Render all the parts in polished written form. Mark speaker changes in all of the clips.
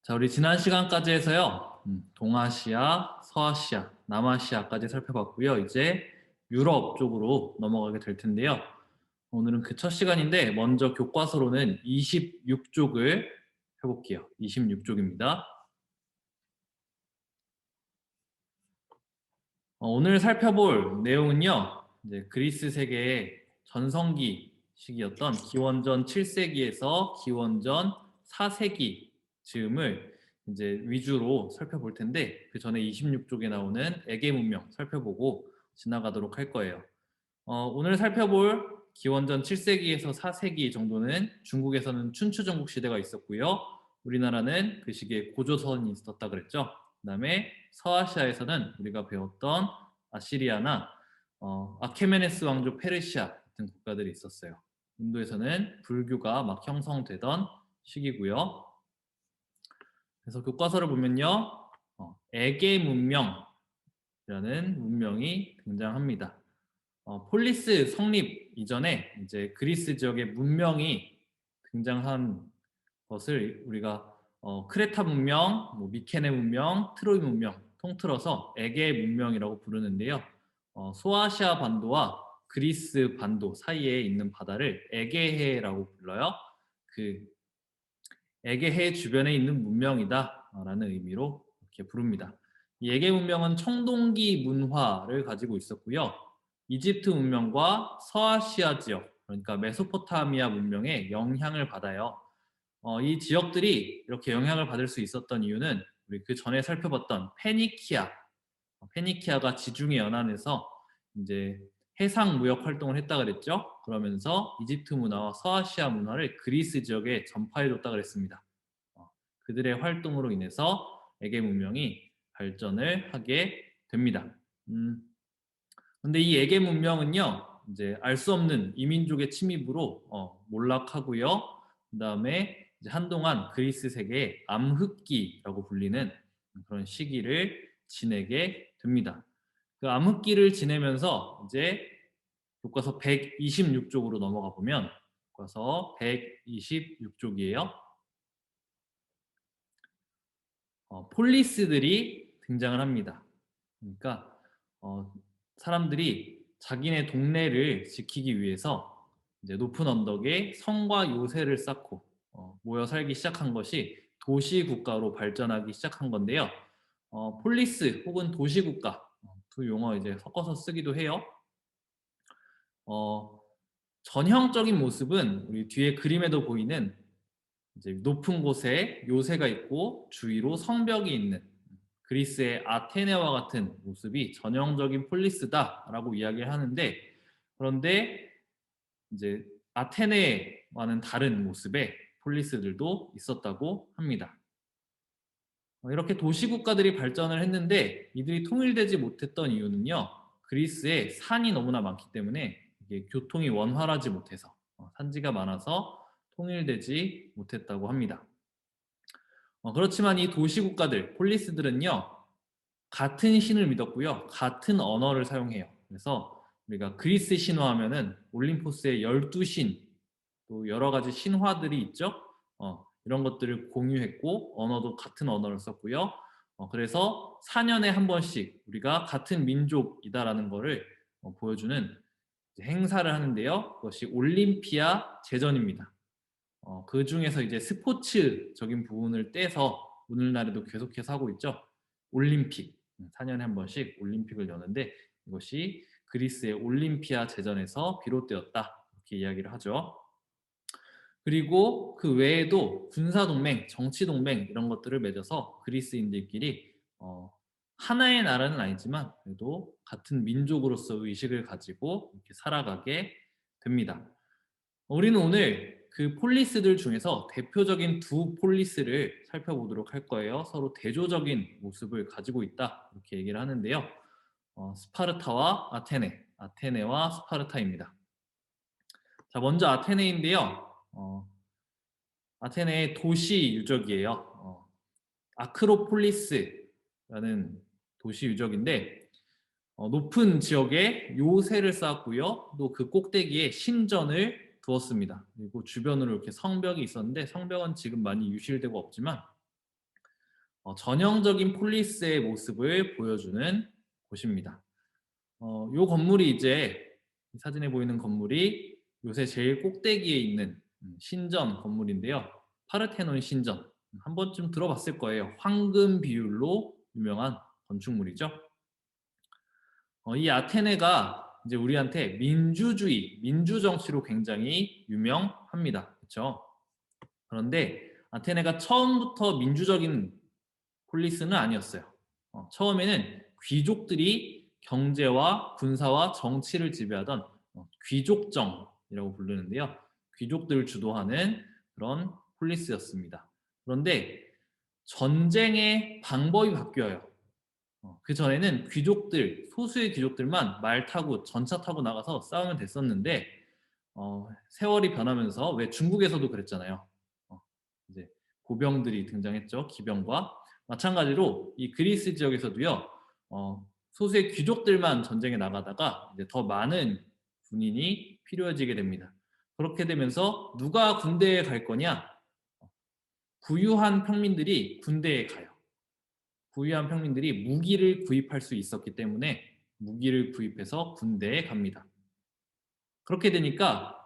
Speaker 1: 자, 우리 지난 시간까지 해서요. 동아시아, 서아시아, 남아시아까지 살펴봤고요. 이제 유럽 쪽으로 넘어가게 될 텐데요. 오늘은 그 첫 시간인데 먼저 교과서로는 26쪽을 해볼게요. 26쪽입니다. 오늘 살펴볼 내용은요. 이제 그리스 세계의 전성기 시기였던 기원전 7세기에서 기원전 4세기 즈음을 이제 위주로 살펴볼 텐데 그 전에 26쪽에 나오는 에게 문명 살펴보고 지나가도록 할 거예요. 오늘 살펴볼 기원전 7세기에서 4세기 정도는 중국에서는 춘추전국 시대가 있었고요. 우리나라는 그 시기에 고조선이 있었다 그랬죠. 그다음에 서아시아에서는 우리가 배웠던 아시리아나 아케메네스 왕조 페르시아 같은 국가들이 있었어요. 인도에서는 불교가 막 형성되던 시기고요. 그래서 교과서를 보면요, 에게 문명이라는 문명이 등장합니다. 폴리스 성립 이전에 이제 그리스 지역의 문명이 등장한 것을 우리가 크레타 문명, 뭐 미케네 문명, 트로이 문명 통틀어서 에게 문명이라고 부르는데요. 소아시아 반도와 그리스 반도 사이에 있는 바다를 에게해라고 불러요. 그 에게해 주변에 있는 문명이다라는 의미로 이렇게 부릅니다. 이 에게 문명은 청동기 문화를 가지고 있었고요. 이집트 문명과 서아시아 지역, 그러니까 메소포타미아 문명의 영향을 받아요. 이 지역들이 이렇게 영향을 받을 수 있었던 이유는 우리 그 전에 살펴봤던 페니키아, 페니키아가 지중해 연안에서 이제 해상 무역 활동을 했다 그랬죠. 그러면서 이집트 문화와 서아시아 문화를 그리스 지역에 전파해 줬다 그랬습니다. 그들의 활동으로 인해서 에게 문명이 발전을 하게 됩니다. 근데 이 에게 문명은요, 이제 알 수 없는 이민족의 침입으로 몰락하고요. 그다음에 이제 한동안 그리스 세계의 암흑기라고 불리는 그런 시기를 지내게 됩니다. 그 암흑기를 지내면서 이제 교과서 126쪽으로 넘어가 보면 교과서 126쪽이에요. 폴리스들이 등장을 합니다. 그러니까 사람들이 자기네 동네를 지키기 위해서 이제 높은 언덕에 성과 요새를 쌓고 모여 살기 시작한 것이 도시 국가로 발전하기 시작한 건데요. 폴리스 혹은 도시 국가 두 용어 이제 섞어서 쓰기도 해요. 어, 전형적인 모습은 우리 뒤에 그림에도 보이는 이제 높은 곳에 요새가 있고 주위로 성벽이 있는 그리스의 아테네와 같은 모습이 전형적인 폴리스다라고 이야기를 하는데, 그런데 이제 아테네와는 다른 모습의 폴리스들도 있었다고 합니다. 이렇게 도시 국가들이 발전을 했는데 이들이 통일되지 못했던 이유는요. 그리스에 산이 너무나 많기 때문에 이게 교통이 원활하지 못해서 산지가 많아서 통일되지 못했다고 합니다. 그렇지만 이 도시 국가들, 폴리스들은요. 같은 신을 믿었고요. 같은 언어를 사용해요. 그래서 우리가 그리스 신화하면은 올림포스의 12신, 또 여러 가지 신화들이 있죠. 이런 것들을 공유했고 언어도 같은 언어를 썼고요. 그래서 4년에 한 번씩 우리가 같은 민족이다라는 거를 보여주는 행사를 하는데요. 그것이 올림피아 제전입니다. 그 중에서 이제 스포츠적인 부분을 떼서 오늘날에도 계속해서 하고 있죠. 올림픽. 4년에 한 번씩 올림픽을 여는데 이것이 그리스의 올림피아 제전에서 비롯되었다. 이렇게 이야기를 하죠. 그리고 그 외에도 군사동맹, 정치동맹 이런 것들을 맺어서 그리스인들끼리 하나의 나라는 아니지만 그래도 같은 민족으로서 의식을 가지고 이렇게 살아가게 됩니다. 우리는 오늘 그 폴리스들 중에서 대표적인 두 폴리스를 살펴보도록 할 거예요. 서로 대조적인 모습을 가지고 있다. 이렇게 얘기를 하는데요. 스파르타와 아테네, 아테네와 스파르타입니다. 자, 먼저 아테네인데요. 아테네의 도시 유적이에요. 아크로폴리스라는 도시 유적인데 높은 지역에 요새를 쌓았고요. 또 그 꼭대기에 신전을 두었습니다. 그리고 주변으로 이렇게 성벽이 있었는데 성벽은 지금 많이 유실되고 없지만 전형적인 폴리스의 모습을 보여주는 곳입니다. 이 건물이 이제 이 사진에 보이는 건물이 요새 제일 꼭대기에 있는 신전 건물인데요. 파르테논 신전. 한 번쯤 들어봤을 거예요. 황금 비율로 유명한 건축물이죠. 이 아테네가 이제 우리한테 민주주의, 민주 정치로 굉장히 유명합니다. 그렇죠? 그런데 아테네가 처음부터 민주적인 폴리스는 아니었어요. 처음에는 귀족들이 경제와 군사와 정치를 지배하던 귀족정이라고 부르는데요. 귀족들을 주도하는 그런 폴리스였습니다. 그런데 전쟁의 방법이 바뀌어요. 그 전에는 귀족들, 소수의 귀족들만 말 타고 전차 타고 나가서 싸우면 됐었는데 세월이 변하면서 왜 중국에서도 그랬잖아요. 이제 보병들이 등장했죠. 기병과 마찬가지로 이 그리스 지역에서도요. 소수의 귀족들만 전쟁에 나가다가 이제 더 많은 군인이 필요해지게 됩니다. 그렇게 되면서 누가 군대에 갈 거냐? 부유한 평민들이 군대에 가요. 부유한 평민들이 무기를 구입할 수 있었기 때문에 무기를 구입해서 군대에 갑니다. 그렇게 되니까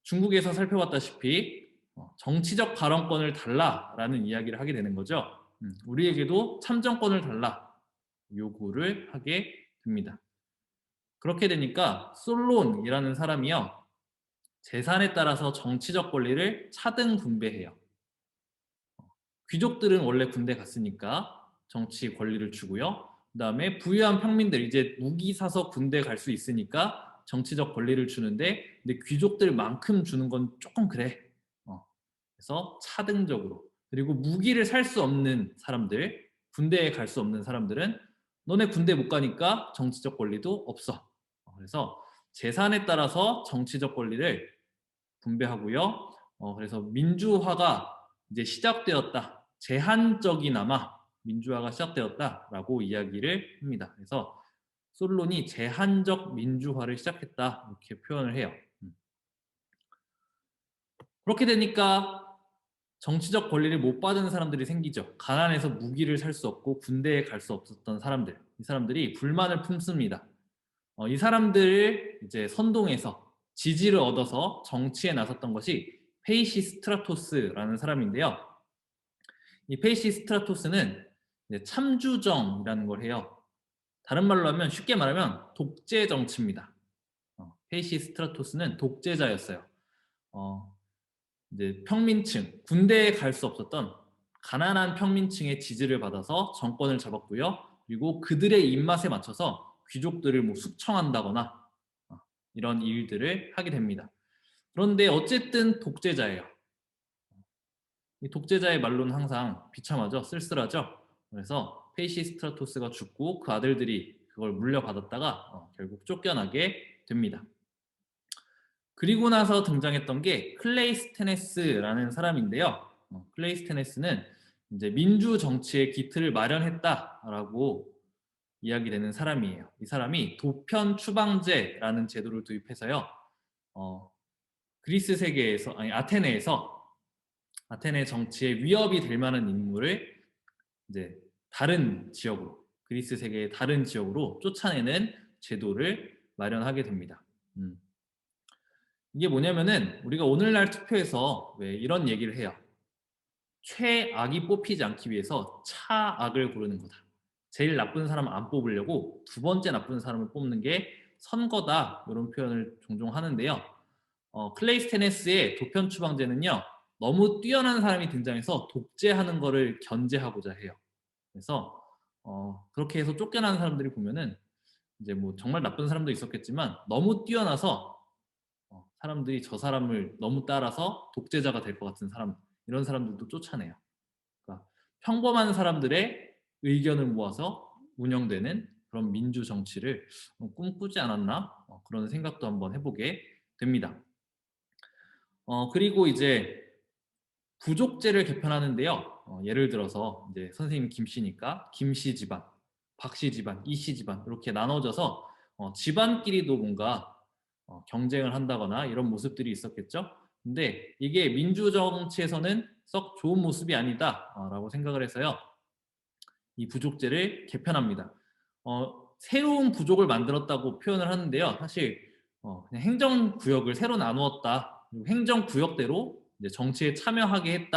Speaker 1: 중국에서 살펴봤다시피 정치적 발언권을 달라라는 이야기를 하게 되는 거죠. 우리에게도 참정권을 달라 요구를 하게 됩니다. 그렇게 되니까 솔론이라는 사람이요. 재산에 따라서 정치적 권리를 차등 분배해요. 귀족들은 원래 군대 갔으니까 정치 권리를 주고요. 그다음에 부유한 평민들 이제 무기 사서 군대 갈 수 있으니까 정치적 권리를 주는데 근데 귀족들만큼 주는 건 조금 그래. 그래서 차등적으로 그리고 무기를 살 수 없는 사람들 군대에 갈 수 없는 사람들은 너네 군대 못 가니까 정치적 권리도 없어. 그래서 재산에 따라서 정치적 권리를 분배하고요. 그래서 민주화가 이제 시작되었다. 제한적이나마 민주화가 시작되었다라고 이야기를 합니다. 그래서 솔론이 제한적 민주화를 시작했다 이렇게 표현을 해요. 그렇게 되니까 정치적 권리를 못 받은 사람들이 생기죠. 가난해서 무기를 살 수 없고 군대에 갈 수 없었던 사람들. 이 사람들이 불만을 품습니다. 이 사람들을 이제 선동해서 지지를 얻어서 정치에 나섰던 것이 페이시스트라토스라는 사람인데요. 이 페이시스트라토스는 참주정이라는 걸 해요. 다른 말로 하면 쉽게 말하면 독재 정치입니다. 페이시스트라토스는 독재자였어요. 이제 평민층, 군대에 갈 수 없었던 가난한 평민층의 지지를 받아서 정권을 잡았고요. 그리고 그들의 입맛에 맞춰서 귀족들을 뭐 숙청한다거나 이런 일들을 하게 됩니다. 그런데 어쨌든 독재자예요. 이 독재자의 말로는 항상 비참하죠, 쓸쓸하죠. 그래서 페이시스트라토스가 죽고 그 아들들이 그걸 물려받았다가 결국 쫓겨나게 됩니다. 그리고 나서 등장했던 게 클레이스테네스라는 사람인데요. 클레이스테네스는 이제 민주 정치의 기틀을 마련했다라고 이야기되는 사람이에요. 이 사람이 도편 추방제라는 제도를 도입해서요. 그리스 세계에서 아니 아테네에서 아테네 정치에 위협이 될 만한 인물을 이제 다른 지역으로 그리스 세계의 다른 지역으로 쫓아내는 제도를 마련하게 됩니다. 이게 뭐냐면은 우리가 오늘날 투표에서 왜 이런 얘기를 해요. 최악이 뽑히지 않기 위해서 차악을 고르는 거다. 제일 나쁜 사람 안 뽑으려고 두 번째 나쁜 사람을 뽑는 게 선거다. 이런 표현을 종종 하는데요. 클레이스테네스의 도편 추방제는요. 너무 뛰어난 사람이 등장해서 독재하는 거를 견제하고자 해요. 그래서 그렇게 해서 쫓겨나는 사람들이 보면은 이제 뭐 정말 나쁜 사람도 있었겠지만 너무 뛰어나서 사람들이 저 사람을 너무 따라서 독재자가 될 것 같은 사람 이런 사람들도 쫓아내요. 그러니까 평범한 사람들의 의견을 모아서 운영되는 그런 민주 정치를 꿈꾸지 않았나 그런 생각도 한번 해보게 됩니다. 그리고 이제 부족제를 개편하는데요. 예를 들어서 이제 선생님 김씨니까 김씨 집안, 박씨 집안, 이씨 집안 이렇게 나눠져서 집안끼리도 뭔가 경쟁을 한다거나 이런 모습들이 있었겠죠. 근데 이게 민주 정치에서는 썩 좋은 모습이 아니다라고 생각을 해서요. 이 부족제를 개편합니다. 새로운 부족을 만들었다고 표현을 하는데요. 사실 그냥 행정구역을 새로 나누었다. 그리고 행정구역대로 이제 정치에 참여하게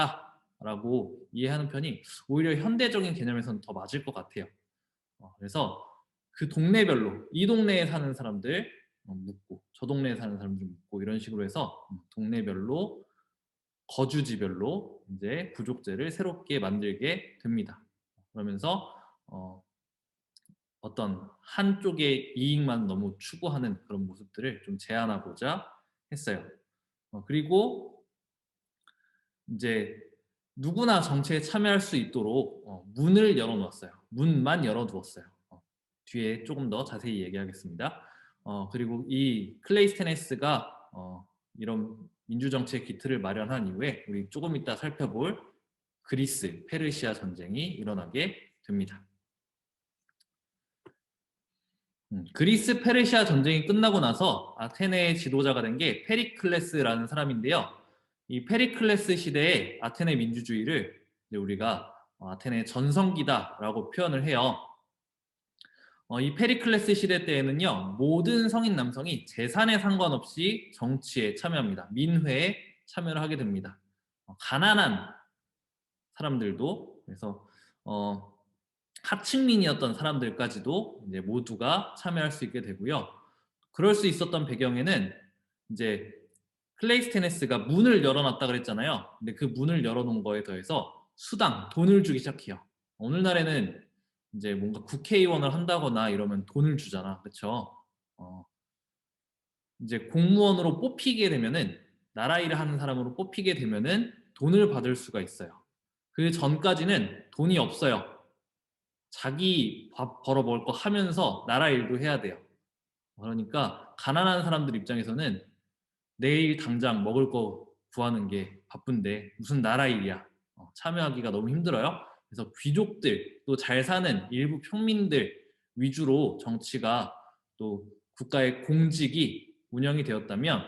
Speaker 1: 했다라고 이해하는 편이 오히려 현대적인 개념에서는 더 맞을 것 같아요. 그래서 그 동네별로 이 동네에 사는 사람들 묻고 저 동네에 사는 사람들 묻고 이런 식으로 해서 동네별로 거주지별로 이제 부족제를 새롭게 만들게 됩니다. 그러면서 어떤 한쪽의 이익만 너무 추구하는 그런 모습들을 좀 제한하고자 했어요. 그리고 이제 누구나 정치에 참여할 수 있도록 문을 열어놓았어요. 문만 열어두었어요. 뒤에 조금 더 자세히 얘기하겠습니다. 그리고 이 클레이스테네스가 이런 민주정치의 기틀을 마련한 이후에 우리 조금 이따 살펴볼 그리스, 페르시아 전쟁이 일어나게 됩니다. 그리스 페르시아 전쟁이 끝나고 나서 아테네의 지도자가 된 게 페리클레스라는 사람인데요. 이 페리클레스 시대의 아테네 민주주의를 우리가 아테네의 전성기다라고 표현을 해요. 이 페리클레스 시대 때에는요, 모든 성인 남성이 재산에 상관없이 정치에 참여합니다. 민회에 참여를 하게 됩니다. 가난한 사람들도, 그래서 하층민이었던 사람들까지도 이제 모두가 참여할 수 있게 되고요. 그럴 수 있었던 배경에는 이제 클레이스테네스가 문을 열어놨다 그랬잖아요. 근데 그 문을 열어놓은 거에 더해서 수당, 돈을 주기 시작해요. 오늘날에는 이제 뭔가 국회의원을 한다거나 이러면 돈을 주잖아, 그렇죠? 이제 공무원으로 뽑히게 되면은 나라 일을 하는 사람으로 뽑히게 되면은 돈을 받을 수가 있어요. 그 전까지는 돈이 없어요. 자기 밥 벌어 먹을 거 하면서 나라 일도 해야 돼요. 그러니까 가난한 사람들 입장에서는 내일 당장 먹을 거 구하는 게 바쁜데 무슨 나라 일이야. 참여하기가 너무 힘들어요. 그래서 귀족들 또 잘 사는 일부 평민들 위주로 정치가 또 국가의 공직이 운영이 되었다면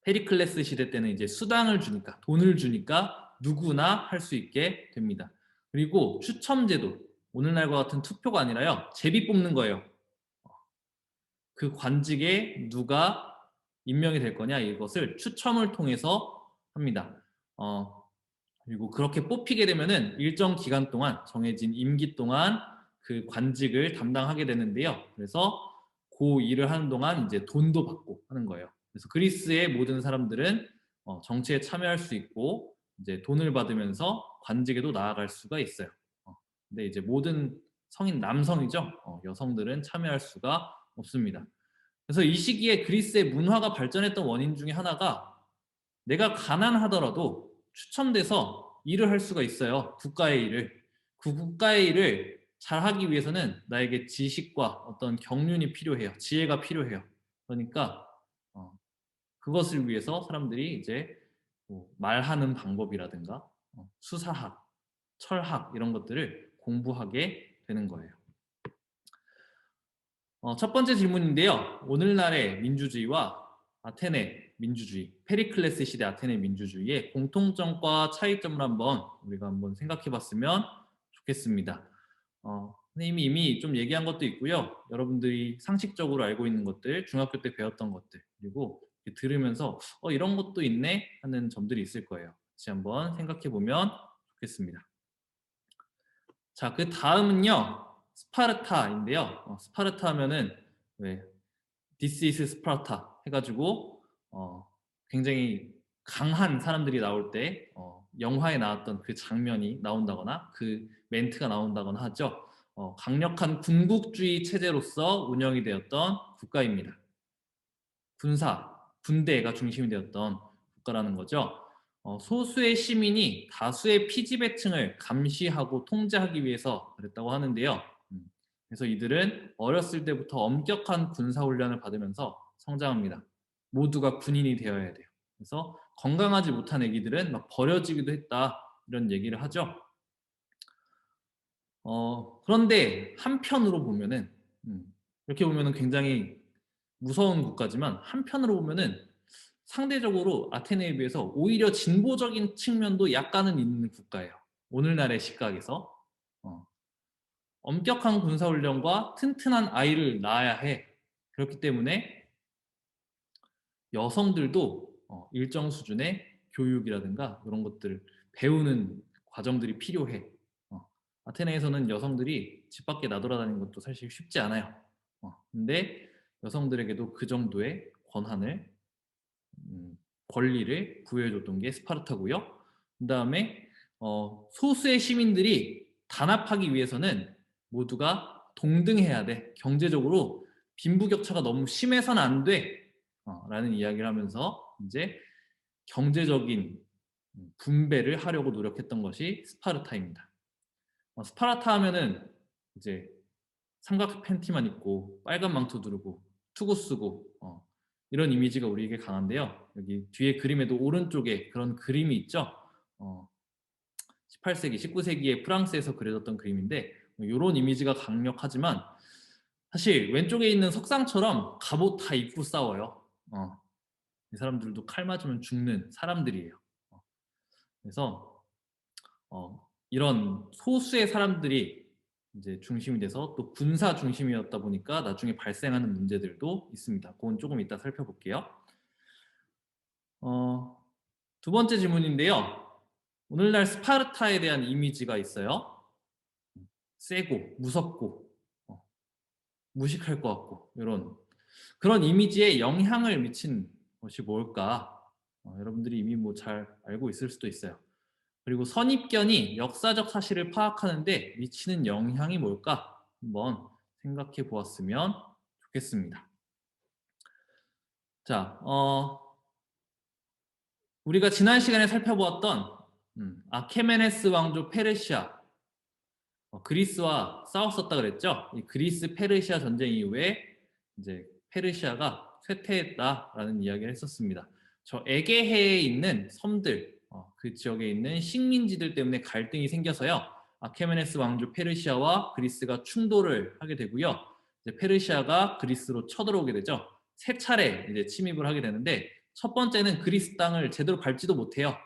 Speaker 1: 페리클레스 시대 때는 이제 수당을 주니까 돈을 주니까 누구나 할 수 있게 됩니다. 그리고 추첨제도 오늘날과 같은 투표가 아니라요 제비 뽑는 거예요. 그 관직에 누가 임명이 될 거냐 이것을 추첨을 통해서 합니다. 그리고 그렇게 뽑히게 되면은 일정 기간 동안 정해진 임기 동안 그 관직을 담당하게 되는데요. 그래서 그 일을 하는 동안 이제 돈도 받고 하는 거예요. 그래서 그리스의 모든 사람들은 정치에 참여할 수 있고 이제 돈을 받으면서 관직에도 나아갈 수가 있어요. 근데 이제 모든 성인 남성이죠. 여성들은 참여할 수가 없습니다. 그래서 이 시기에 그리스의 문화가 발전했던 원인 중에 하나가 내가 가난하더라도 추첨돼서 일을 할 수가 있어요. 국가의 일을. 그 국가의 일을 잘 하기 위해서는 나에게 지식과 어떤 경륜이 필요해요. 지혜가 필요해요. 그러니까 그것을 위해서 사람들이 이제 뭐 말하는 방법이라든가 수사학, 철학 이런 것들을 공부하게 되는 거예요. 첫 번째 질문인데요. 오늘날의 민주주의와 아테네 민주주의, 페리클레스 시대 아테네 민주주의의 공통점과 차이점을 우리가 한번 생각해 봤으면 좋겠습니다. 선생님이 이미 좀 얘기한 것도 있고요. 여러분들이 상식적으로 알고 있는 것들, 중학교 때 배웠던 것들, 그리고 들으면서 이런 것도 있네 하는 점들이 있을 거예요. 같이 한번 생각해 보면 좋겠습니다. 자, 그 다음은요. 스파르타인데요. 스파르타 하면은 왜 This is Sparta 해가지고 굉장히 강한 사람들이 나올 때 영화에 나왔던 그 장면이 나온다거나 그 멘트가 나온다거나 하죠. 강력한 군국주의 체제로서 운영이 되었던 국가입니다. 군대가 중심이 되었던 국가라는 거죠. 소수의 시민이 다수의 피지배층을 감시하고 통제하기 위해서 그랬다고 하는데요. 그래서 이들은 어렸을 때부터 엄격한 군사훈련을 받으면서 성장합니다. 모두가 군인이 되어야 돼요. 그래서 건강하지 못한 애기들은 막 버려지기도 했다 이런 얘기를 하죠. 그런데 한편으로 보면은 이렇게 보면은 굉장히 무서운 국가지만 한편으로 보면은 상대적으로 아테네에 비해서 오히려 진보적인 측면도 약간은 있는 국가예요. 오늘날의 시각에서. 엄격한 군사훈련과 튼튼한 아이를 낳아야 해. 그렇기 때문에 여성들도 일정 수준의 교육이라든가 이런 것들을 배우는 과정들이 필요해. 아테네에서는 여성들이 집 밖에 나돌아다니는 것도 사실 쉽지 않아요. 근데 여성들에게도 그 정도의 권한을, 권리를 부여해줬던 게 스파르타고요. 그 다음에 소수의 시민들이 단합하기 위해서는 모두가 동등해야 돼. 경제적으로 빈부격차가 너무 심해서는 안 돼. 라는 이야기를 하면서 이제 경제적인 분배를 하려고 노력했던 것이 스파르타입니다. 스파르타 하면은 이제 삼각 팬티만 입고 빨간 망토 두르고 투구 쓰고 이런 이미지가 우리에게 강한데요. 여기 뒤에 그림에도 오른쪽에 그런 그림이 있죠. 18세기, 19세기에 프랑스에서 그려졌던 그림인데 이런 이미지가 강력하지만 사실 왼쪽에 있는 석상처럼 갑옷 다 입고 싸워요. 이 사람들도 칼 맞으면 죽는 사람들이에요. 그래서 이런 소수의 사람들이 이제 중심이 돼서 또 군사 중심이었다 보니까 나중에 발생하는 문제들도 있습니다. 그건 조금 이따 살펴볼게요. 두 번째 질문인데요. 오늘날 스파르타에 대한 이미지가 있어요. 세고 무섭고 무식할 것 같고 이런 그런 이미지에 영향을 미친 것이 뭘까? 여러분들이 이미 뭐 잘 알고 있을 수도 있어요. 그리고 선입견이 역사적 사실을 파악하는데 미치는 영향이 뭘까? 한번 생각해 보았으면 좋겠습니다. 자, 우리가 지난 시간에 살펴보았던 아케메네스 왕조 페르시아, 그리스와 싸웠었다 그랬죠? 이 그리스 페르시아 전쟁 이후에 이제 페르시아가 쇠퇴했다라는 이야기를 했었습니다. 저 에게해에 있는 섬들, 그 지역에 있는 식민지들 때문에 갈등이 생겨서요. 아케메네스 왕조 페르시아와 그리스가 충돌을 하게 되고요. 이제 페르시아가 그리스로 쳐들어오게 되죠. 세 차례 이제 침입을 하게 되는데 첫 번째는 그리스 땅을 제대로 밟지도 못해요.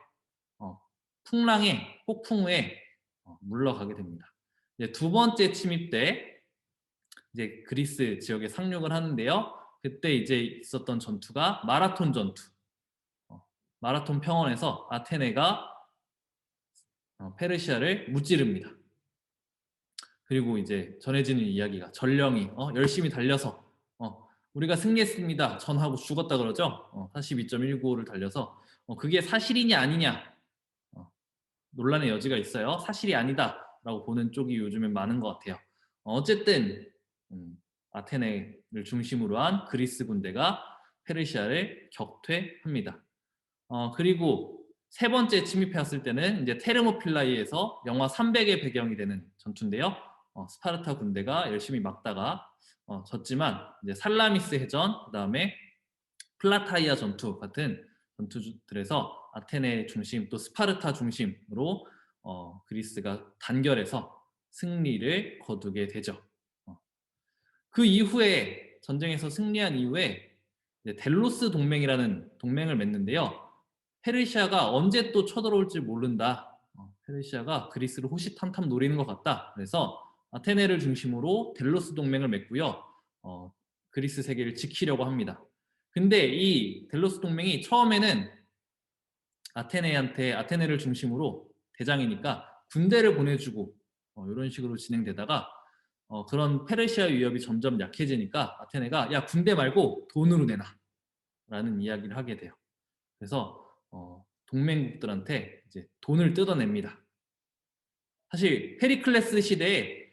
Speaker 1: 풍랑에 폭풍 후에 물러가게 됩니다. 이제 두 번째 침입 때 이제 그리스 지역에 상륙을 하는데요. 그때 이제 있었던 전투가 마라톤 전투. 마라톤 평원에서 아테네가 페르시아를 무찌릅니다. 그리고 이제 전해지는 이야기가 전령이 열심히 달려서 우리가 승리했습니다. 전하고 죽었다 그러죠. 42.195를 달려서 그게 사실이냐 아니냐 논란의 여지가 있어요. 사실이 아니다라고 보는 쪽이 요즘엔 많은 것 같아요. 어쨌든 아테네를 중심으로 한 그리스 군대가 페르시아를 격퇴합니다. 그리고 세 번째 침입해왔을 때는 이제 테르모필라이에서 영화 300의 배경이 되는 전투인데요. 스파르타 군대가 열심히 막다가 졌지만 이제 살라미스 해전, 그다음에 플라타이아 전투 같은 전투들에서 아테네 중심 또 스파르타 중심으로 그리스가 단결해서 승리를 거두게 되죠. 그 이후에 전쟁에서 승리한 이후에 델로스 동맹이라는 동맹을 맺는데요. 페르시아가 언제 또 쳐들어올지 모른다. 페르시아가 그리스를 호시탐탐 노리는 것 같다. 그래서 아테네를 중심으로 델로스 동맹을 맺고요. 그리스 세계를 지키려고 합니다. 근데 이 델로스 동맹이 처음에는 아테네를 중심으로 대장이니까 군대를 보내주고 이런 식으로 진행되다가 그런 페르시아 위협이 점점 약해지니까 아테네가 야 군대 말고 돈으로 내놔 라는 이야기를 하게 돼요. 그래서 동맹국들한테 이제 돈을 뜯어냅니다. 사실 페리클레스 시대에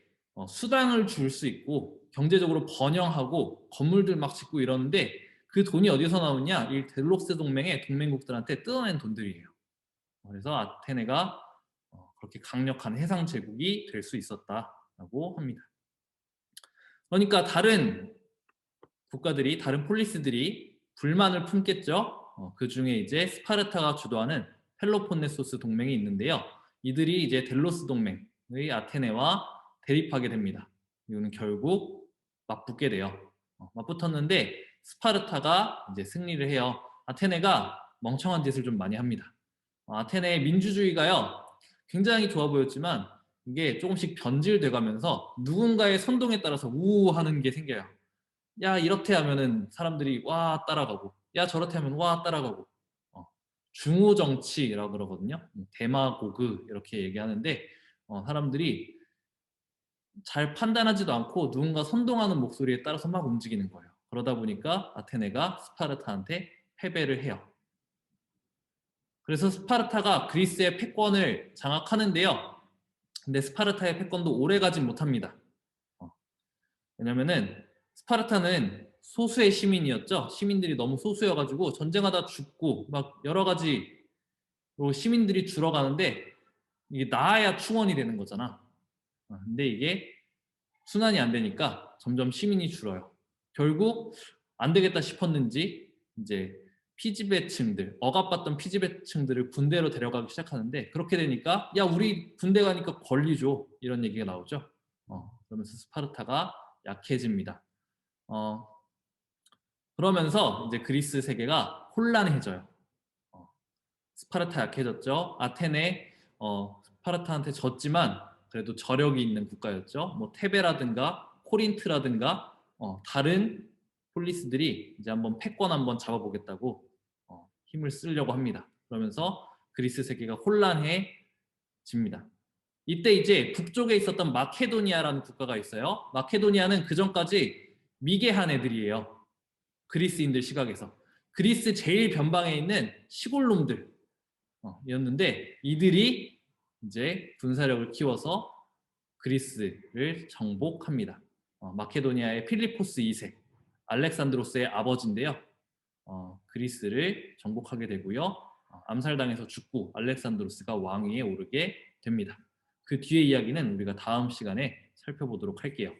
Speaker 1: 수당을 줄 수 있고 경제적으로 번영하고 건물들 막 짓고 이러는데 그 돈이 어디서 나오냐? 이 델로스 동맹의 동맹국들한테 뜯어낸 돈들이에요. 그래서 아테네가 그렇게 강력한 해상 제국이 될 수 있었다라고 합니다. 그러니까 다른 국가들이, 다른 폴리스들이 불만을 품겠죠. 그 중에 이제 스파르타가 주도하는 펠로폰네소스 동맹이 있는데요. 이들이 이제 델로스 동맹의 아테네와 대립하게 됩니다. 이거는 결국 맞붙게 돼요. 맞붙었는데 스파르타가 이제 승리를 해요. 아테네가 멍청한 짓을 좀 많이 합니다. 아테네의 민주주의가요 굉장히 좋아 보였지만 이게 조금씩 변질돼 가면서 누군가의 선동에 따라서 우 하는 게 생겨요. 야 이렇게 하면은 사람들이 와 따라가고 야 저렇게 하면 와 따라가고 어, 중우 정치라고 그러거든요. 데마고그 이렇게 얘기하는데 사람들이 잘 판단하지도 않고 누군가 선동하는 목소리에 따라서 막 움직이는 거예요. 그러다 보니까 아테네가 스파르타한테 패배를 해요. 그래서 스파르타가 그리스의 패권을 장악하는데요. 근데 스파르타의 패권도 오래 가진 못합니다. 왜냐면은 스파르타는 소수의 시민이었죠. 시민들이 너무 소수여가지고 전쟁하다 죽고 막 여러 가지로 시민들이 줄어가는데 이게 나아야 충원이 되는 거잖아. 근데 이게 순환이 안 되니까 점점 시민이 줄어요. 결국 안 되겠다 싶었는지 이제 피지배층들, 억압받던 피지배층들을 군대로 데려가기 시작하는데 그렇게 되니까 야 우리 군대 가니까 권리 줘 이런 얘기가 나오죠. 그러면서 스파르타가 약해집니다. 어, 그러면서 이제 그리스 세계가 혼란해져요. 어, 스파르타 약해졌죠. 아테네 스파르타한테 졌지만 그래도 저력이 있는 국가였죠. 뭐 테베라든가 코린트라든가 다른 폴리스들이 이제 한번 패권 한번 잡아보겠다고 힘을 쓰려고 합니다. 그러면서 그리스 세계가 혼란해집니다. 이때 이제 북쪽에 있었던 마케도니아라는 국가가 있어요. 마케도니아는 그 전까지 미개한 애들이에요. 그리스인들 시각에서. 그리스 제일 변방에 있는 시골놈들 였는데 이들이 이제 군사력을 키워서 그리스를 정복합니다. 마케도니아의 필리포스 2세 알렉산드로스의 아버지인데요. 그리스를 정복하게 되고요. 암살당해서 죽고 알렉산드로스가 왕위에 오르게 됩니다. 그 뒤의 이야기는 우리가 다음 시간에 살펴보도록 할게요.